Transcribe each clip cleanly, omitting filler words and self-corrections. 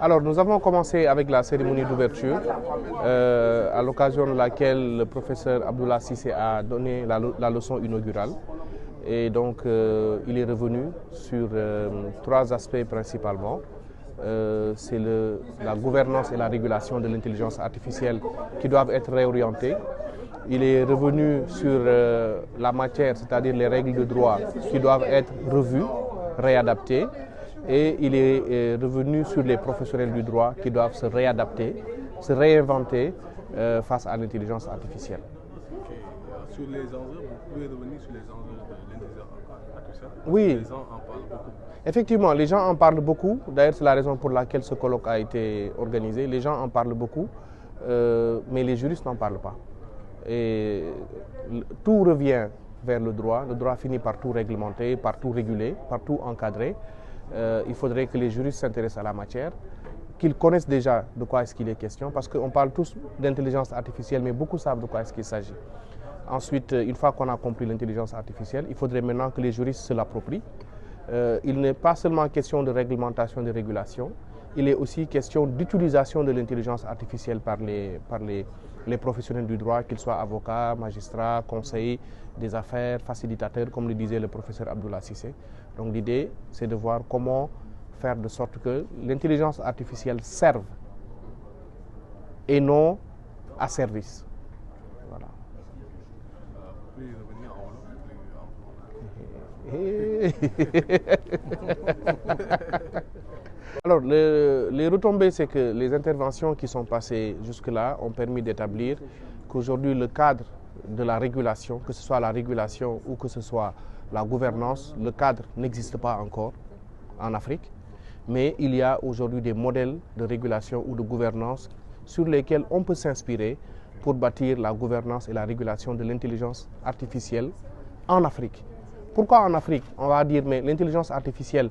Alors, nous avons commencé avec la cérémonie d'ouverture, à l'occasion de laquelle le professeur Abdoulaye Cissé a donné la leçon inaugurale. Et donc, il est revenu sur trois aspects principalement. C'est la gouvernance et la régulation de l'intelligence artificielle qui doivent être réorientées. Il est revenu sur la matière, c'est-à-dire les règles de droit qui doivent être revues, réadaptées. Et il est revenu sur les professionnels du droit qui doivent se réadapter, se réinventer face à l'intelligence artificielle. Sur les enjeux, vous pouvez revenir sur les enjeux de l'intelligence artificielle? Oui. Les gens en parlent beaucoup. Effectivement, les gens en parlent beaucoup. D'ailleurs, c'est la raison pour laquelle ce colloque a été organisé. Les gens en parlent beaucoup, mais les juristes n'en parlent pas. Et tout revient vers le droit. Le droit finit par tout réglementer, par tout réguler, par tout encadrer. Il faudrait que les juristes s'intéressent à la matière, qu'ils connaissent déjà de quoi est-ce qu'il est question, parce qu'on parle tous d'intelligence artificielle, mais beaucoup savent de quoi est-ce qu'il s'agit. Ensuite, une fois qu'on a compris l'intelligence artificielle, il faudrait maintenant que les juristes se l'approprient. Il n'est pas seulement question de réglementation, de régulation, il est aussi question d'utilisation de l'intelligence artificielle par les professionnels du droit, qu'ils soient avocats, magistrats, conseillers des affaires, facilitateurs, comme le disait le professeur Abdoulaye Cissé. Donc l'idée, c'est de voir comment faire de sorte que l'intelligence artificielle serve et non à service. Voilà. Puis revenir en Alors, les retombées, c'est que les interventions qui sont passées jusque-là ont permis d'établir qu'aujourd'hui, le cadre de la régulation, que ce soit la régulation ou que ce soit la gouvernance, le cadre n'existe pas encore en Afrique, mais il y a aujourd'hui des modèles de régulation ou de gouvernance sur lesquels on peut s'inspirer pour bâtir la gouvernance et la régulation de l'intelligence artificielle en Afrique. Pourquoi en Afrique? On va dire, mais l'intelligence artificielle,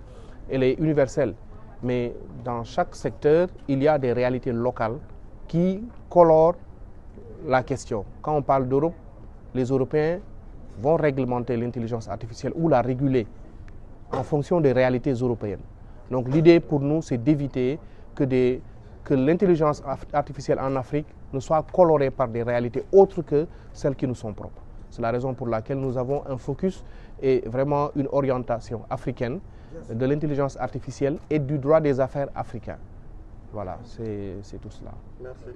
elle est universelle. Mais dans chaque secteur, il y a des réalités locales qui colorent la question. Quand on parle d'Europe, les Européens vont réglementer l'intelligence artificielle ou la réguler en fonction des réalités européennes. Donc l'idée pour nous, c'est d'éviter que l'intelligence artificielle en Afrique ne soit colorée par des réalités autres que celles qui nous sont propres. C'est la raison pour laquelle nous avons un focus et vraiment une orientation africaine de l'intelligence artificielle et du droit des affaires africain. Voilà, c'est tout cela. Merci.